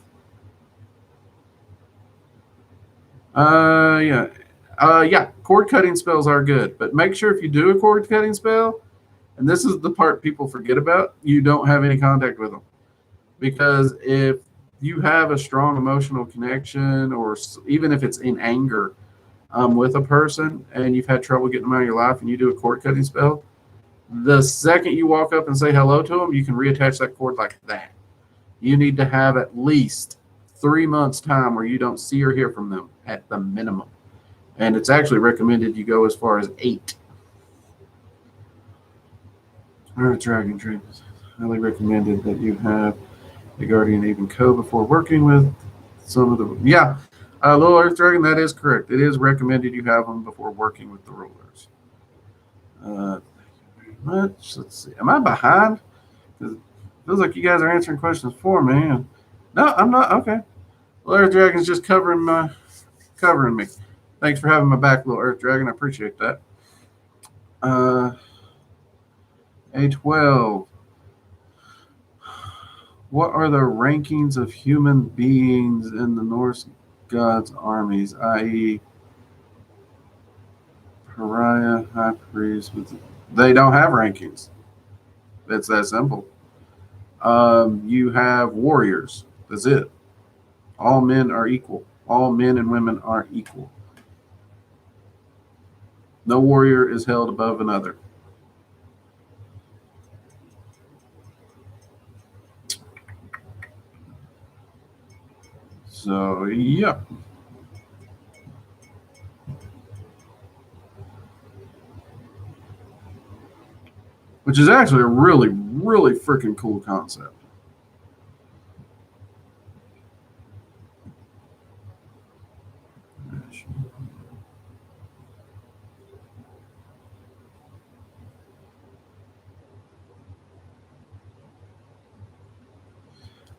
Yeah. Cord cutting spells are good. But make sure if you do a cord cutting spell, and this is the part people forget about, you don't have any contact with them. Because if you have a strong emotional connection, or even if it's in anger with a person, and you've had trouble getting them out of your life, and you do a cord cutting spell, the second you walk up and say hello to them, you can reattach that cord like that. You need to have at least 3 months time where you don't see or hear from them at the minimum. And it's actually recommended you go as far as 8. All right, Dragon Dreams. Highly recommended that you have a Guardian Even Co before working with some of the... Yeah, Little Earth Dragon, that is correct. It is recommended you have them before working with the rulers. Much. Let's see. Am I behind? Because it feels like you guys are answering questions for me. No, I'm not. Okay. Little Earth Dragon's just covering me. Thanks for having my back, Little Earth Dragon. I appreciate that. A12. What are the rankings of human beings in the Norse gods' armies, i.e., pariah, high priest? They don't have rankings. It's that simple. You have warriors. That's it. All men are equal. All men and women are equal. No warrior is held above another. So, yeah. Which is actually a really, really freaking cool concept.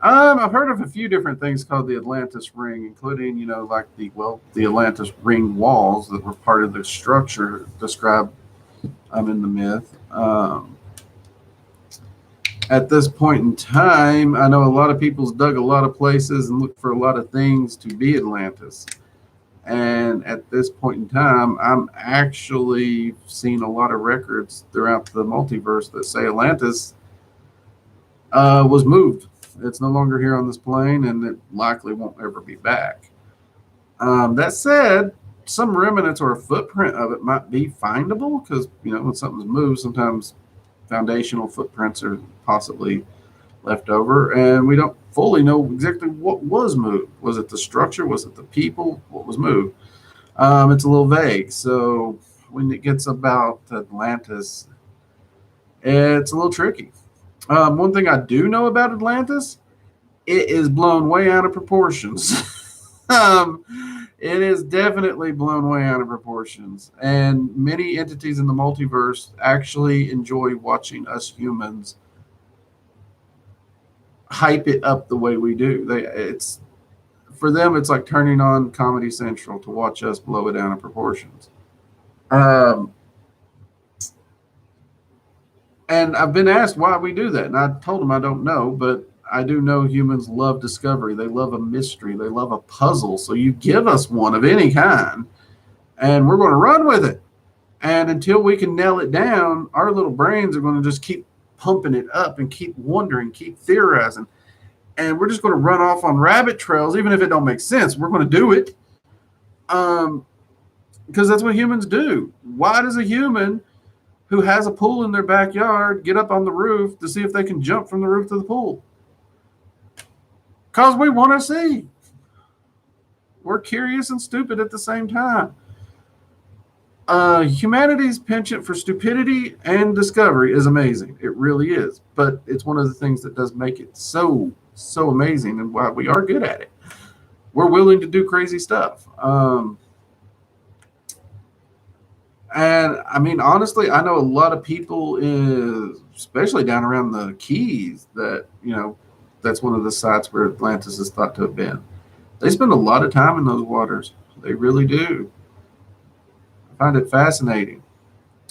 I've heard of a few different things called the Atlantis Ring, including, like the Atlantis Ring walls that were part of the structure described in the myth. At this point in time, I know a lot of people's dug a lot of places and looked for a lot of things to be Atlantis. And at this point in time, I'm actually seeing a lot of records throughout the multiverse that say Atlantis was moved. It's no longer here on this plane, and it likely won't ever be back. That said, some remnants or a footprint of it might be findable because, when something's moved, sometimes foundational footprints are possibly left over, and we don't fully know exactly what was moved. Was it the structure? Was it the people? What was moved? It's a little vague. So when it gets about Atlantis, it's a little tricky. One thing I do know about Atlantis, it is blown way out of proportions. It is definitely blown way out of proportions. And many entities in the multiverse actually enjoy watching us humans hype it up the way we do. It's for them, it's like turning on Comedy Central to watch us blow it out of proportions. Um, and I've been asked why we do that, and I told them I don't know, but I do know humans love discovery. They love a mystery. They love a puzzle. So you give us one of any kind, and we're going to run with it. And until we can nail it down, our little brains are going to just keep pumping it up and keep wondering, keep theorizing. And we're just going to run off on rabbit trails, even if it don't make sense. We're going to do it because that's what humans do. Why does a human who has a pool in their backyard get up on the roof to see if they can jump from the roof to the pool? Because we want to see. We're curious and stupid at the same time. Humanity's penchant for stupidity and discovery is amazing. It really is. But it's one of the things that does make it so amazing and why we are good at it. We're willing to do crazy stuff. And I mean, honestly, I know a lot of people, especially down around the Keys, that, that's one of the sites where Atlantis is thought to have been. They spend a lot of time in those waters. They really do. I find it fascinating.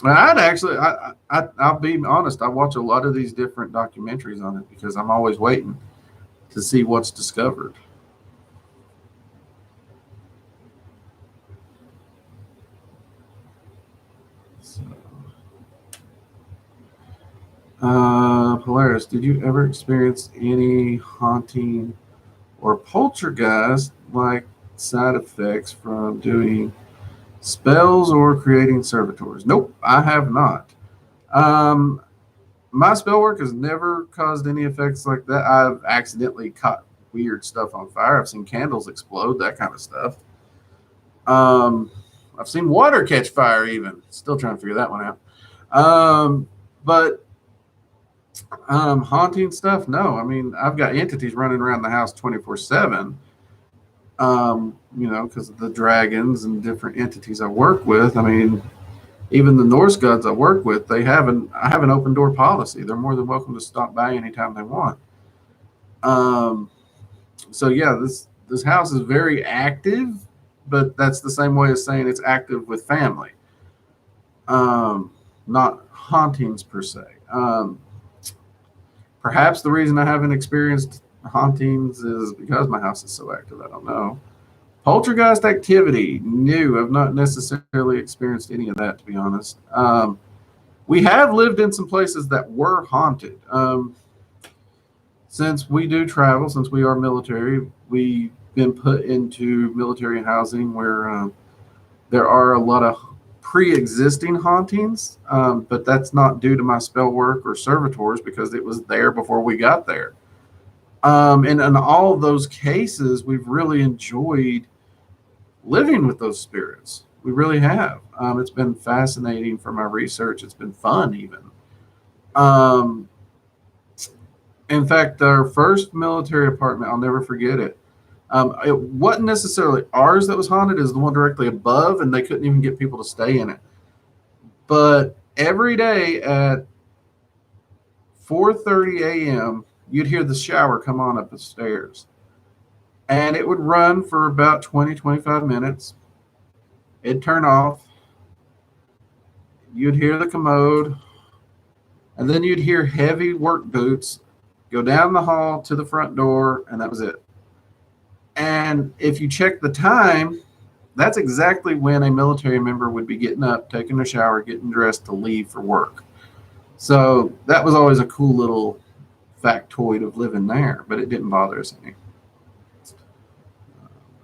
I'll be honest, I watch a lot of these different documentaries on it because I'm always waiting to see what's discovered. Polaris, did you ever experience any haunting or poltergeist like side effects from doing spells or creating servitors? Nope, I have not. My spell work has never caused any effects like that. I've accidentally caught weird stuff on fire. I've seen candles explode, that kind of stuff. I've seen water catch fire even. Still trying to figure that one out. But haunting stuff, no. I mean, I've got entities running around the house 24/7. Because of the dragons and different entities I work with. I mean, even the Norse gods I work with, I have an open door policy. They're more than welcome to stop by anytime they want. So yeah, this house is very active, but that's the same way as saying it's active with family. Not hauntings per se. Perhaps the reason I haven't experienced hauntings is because my house is so active. I don't know. Poltergeist activity, no, I've not necessarily experienced any of that, to be honest. We have lived in some places that were haunted. Since we do travel, since we are military, we've been put into military housing where there are a lot of pre-existing hauntings, but that's not due to my spell work or servitors because it was there before we got there. And in all of those cases, we've really enjoyed living with those spirits. We really have. It's been fascinating for my research. It's been fun even. In fact, our first military apartment, I'll never forget it. It wasn't necessarily ours that was haunted, is the one directly above, and they couldn't even get people to stay in it. But every day at 4:30 a.m., you'd hear the shower come on up the stairs. And it would run for about 20, 25 minutes. It'd turn off. You'd hear the commode. And then you'd hear heavy work boots go down the hall to the front door, and that was it. And if you check the time, that's exactly when a military member would be getting up, taking a shower, getting dressed to leave for work. So that was always a cool little factoid of living there, but it didn't bother us any.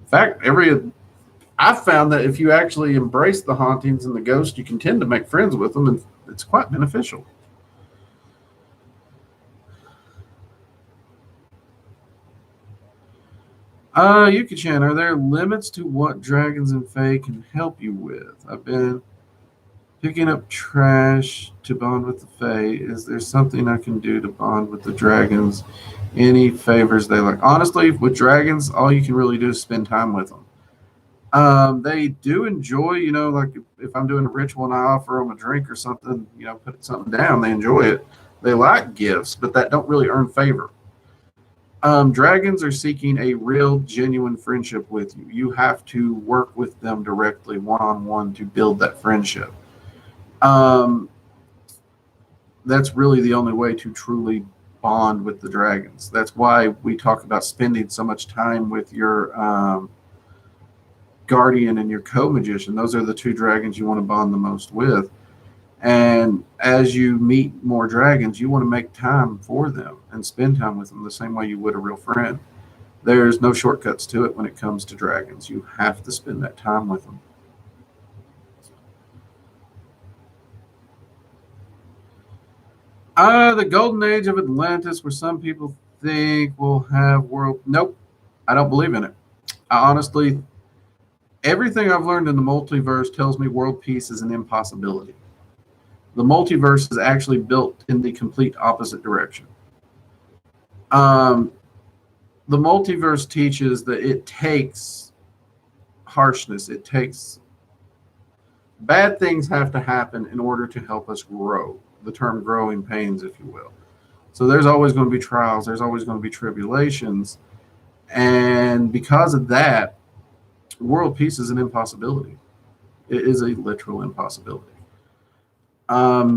In fact, I've found that if you actually embrace the hauntings and the ghosts, you can tend to make friends with them, and it's quite beneficial. Yuki-chan, are there limits to what dragons and fae can help you with? I've been picking up trash to bond with the fae. Is there something I can do to bond with the dragons? Any favors they like? Honestly, with dragons, all you can really do is spend time with them. They do enjoy, like if I'm doing a ritual and I offer them a drink or something, put something down, they enjoy it. They like gifts, but that don't really earn favor. Dragons are seeking a real, genuine friendship with you. You have to work with them directly, one on one, to build that friendship. Um, that's really the only way to truly bond with the dragons. That's why we talk about spending so much time with your guardian and your co-magician. Those are the two dragons you want to bond the most with. And as you meet more dragons, you want to make time for them and spend time with them the same way you would a real friend. There's no shortcuts to it when it comes to dragons. You have to spend that time with them. The golden age of Atlantis, where some people think we'll have world. Nope, I don't believe in it. I honestly, everything I've learned in the multiverse tells me world peace is an impossibility. The multiverse is actually built in the complete opposite direction. Um, the multiverse teaches that it takes harshness, it takes bad things have to happen in order to help us grow. The term growing pains, if you will. So there's always going to be trials, there's always going to be tribulations. And because of that, world peace is an impossibility. It is a literal impossibility.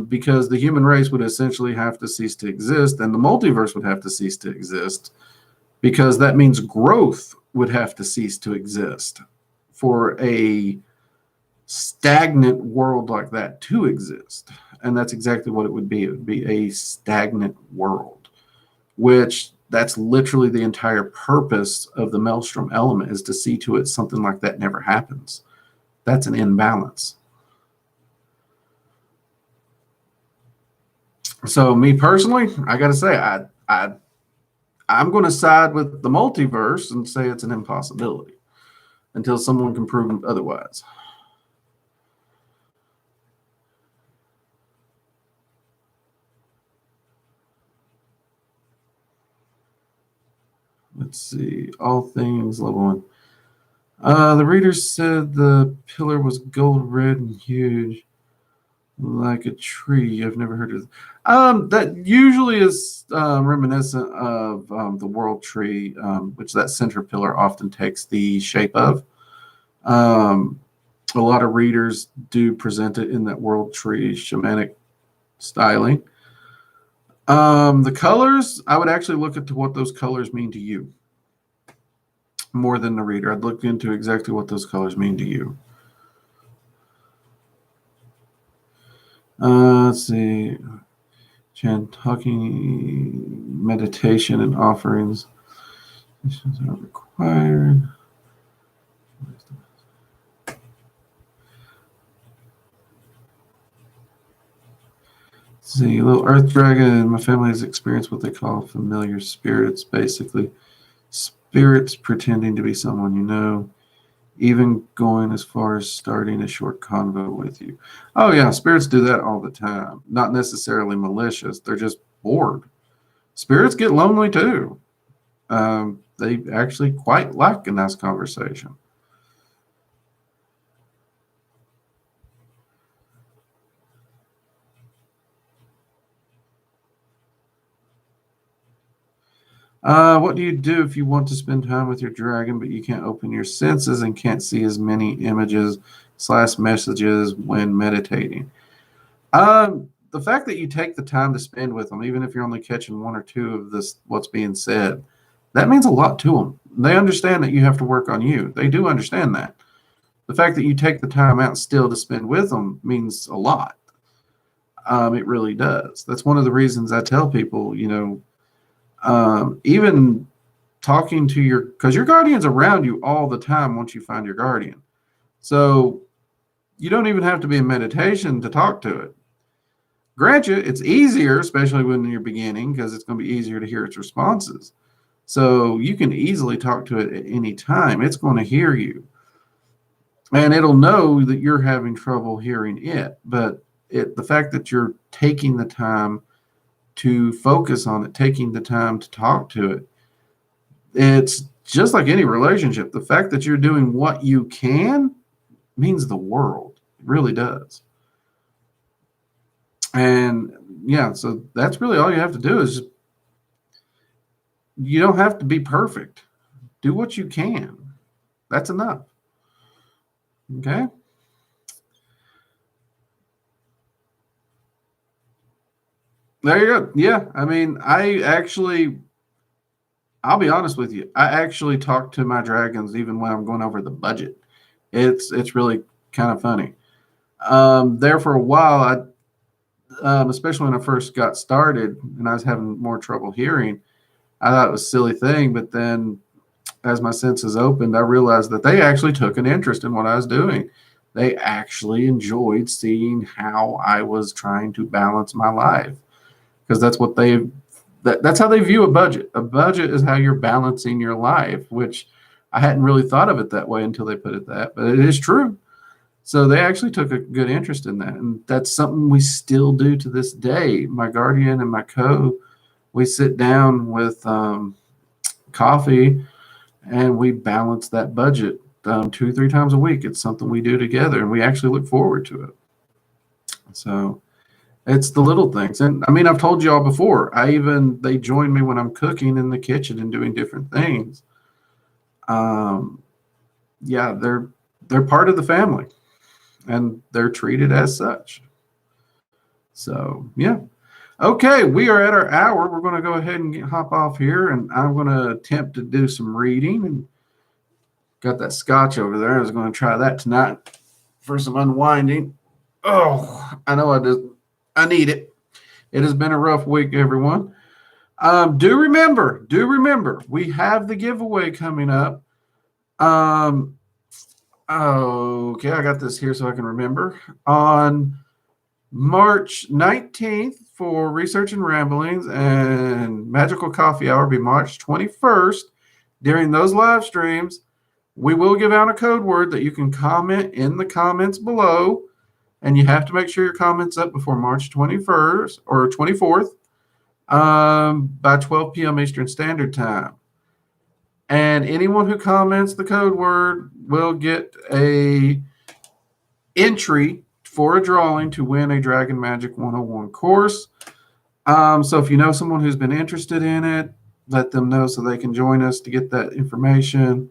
Because the human race would essentially have to cease to exist, and the multiverse would have to cease to exist, because that means growth would have to cease to exist for a stagnant world like that to exist. And that's exactly what it would be. It would be a stagnant world, which that's literally the entire purpose of the Maelstrom element, is to see to it something like that never happens. That's an imbalance. So me personally, I got to say, I'm going to side with the multiverse and say it's an impossibility until someone can prove otherwise. Let's see. All things level 1. The reader said the pillar was gold red and huge, like a tree. I've never heard of. That usually is reminiscent of the world tree, which that center pillar often takes the shape of. A lot of readers do present it in that world tree shamanic styling. The colors, I would actually look into what those colors mean to you more than the reader. I'd look into exactly what those colors mean to you. Let's see. Talking, meditation, and offerings are required. Let's see, little earth dragon. My family has experienced what they call familiar spirits, basically spirits pretending to be someone you know, even going as far as starting a short convo with you. Oh yeah, spirits do that all the time. Not necessarily malicious; they're just bored. Spirits get lonely too. They actually quite like a nice conversation. What do you do if you want to spend time with your dragon, but you can't open your senses and can't see as many images slash messages when meditating? The fact that you take the time to spend with them, even if you're only catching one or two of this, what's being said, that means a lot to them. They understand that you have to work on you. They do understand that. The fact that you take the time out still to spend with them means a lot. It really does. That's one of the reasons I tell people, even talking to because your guardian's around you all the time once you find your guardian. So you don't even have to be in meditation to talk to it. Grant you, it's easier, especially when you're beginning, because it's going to be easier to hear its responses. So you can easily talk to it at any time. It's going to hear you. And it'll know that you're having trouble hearing it. But the fact that you're taking the time to focus on it, taking the time to talk to it, it's just like any relationship, the fact that you're doing what you can means the world. It really does. And yeah, so that's really all you have to do is just, you don't have to be perfect. Do what you can. That's enough. Okay? There you go. Yeah, I mean, I'll be honest with you. I actually talk to my dragons even when I'm going over the budget. It's really kind of funny. There for a while, especially when I first got started and I was having more trouble hearing, I thought it was a silly thing. But then as my senses opened, I realized that they actually took an interest in what I was doing. They actually enjoyed seeing how I was trying to balance my life, because that's how they view a budget. A budget is how you're balancing your life, which I hadn't really thought of it that way until they put it that, but it is true. So they actually took a good interest in that, and that's something we still do to this day. My guardian and my we sit down with coffee, and we balance that budget 2-3 times a week. It's something we do together, and we actually look forward to it. So it's the little things. And I mean, I've told you all before, they join me when I'm cooking in the kitchen and doing different things. Yeah, they're part of the family, and they're treated as such. So yeah. Okay, we are at our hour. We're going to go ahead and hop off here, and I'm going to attempt to do some reading. And got that scotch over there. I was going to try that tonight for some unwinding. Oh, I know I need it. It has been a rough week, everyone. Do remember, we have the giveaway coming up. Okay, I got this here so I can remember. On March 19th for Research and Ramblings, and Magical Coffee Hour be March 21st. During those live streams, we will give out a code word that you can comment in the comments below, and you have to make sure your comment's up before March 21st or 24th by 12 p.m. Eastern Standard Time. And anyone who comments the code word will get a entry for a drawing to win a Dragon Magic 101 course. So if you know someone who's been interested in it, let them know so they can join us to get that information.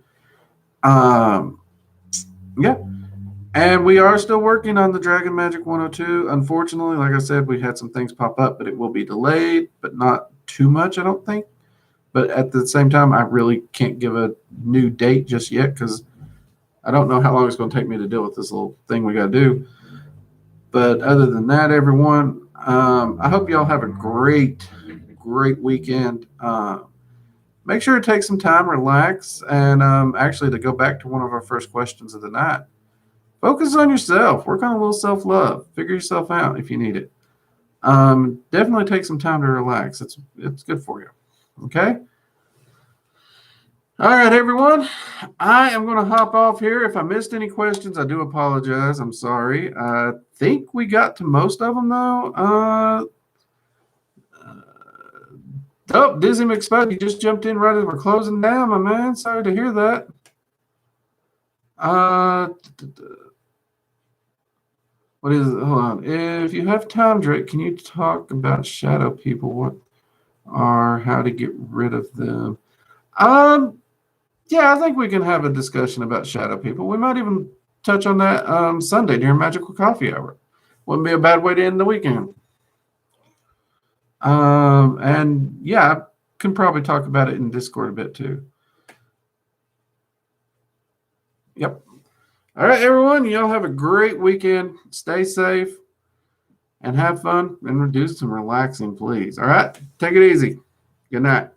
Yeah. And we are still working on the Dragon Magic 102. Unfortunately, like I said, we had some things pop up, but it will be delayed, but not too much, I don't think. But at the same time, I really can't give a new date just yet because I don't know how long it's going to take me to deal with this little thing we got to do. But other than that, everyone, I hope y'all have a great weekend. Make sure to take some time, relax, and actually to go back to one of our first questions of the night. Focus on yourself. Work on a little self-love. Figure yourself out if you need it. Definitely take some time to relax. It's good for you. Okay? All right, everyone. I am going to hop off here. If I missed any questions, I do apologize. I'm sorry. I think we got to most of them, though. Dizzy McSpud, you just jumped in right as we're closing down, my man. Sorry to hear that. What is it? Hold on. If you have time, Drake, can you talk about shadow people? What are, how to get rid of them? Yeah, I think we can have a discussion about shadow people. We might even touch on that Sunday during Magical Coffee Hour. Wouldn't be a bad way to end the weekend. And yeah, I can probably talk about it in Discord a bit too. Yep. All right, everyone. Y'all have a great weekend. Stay safe and have fun and do some relaxing, please. All right. Take it easy. Good night.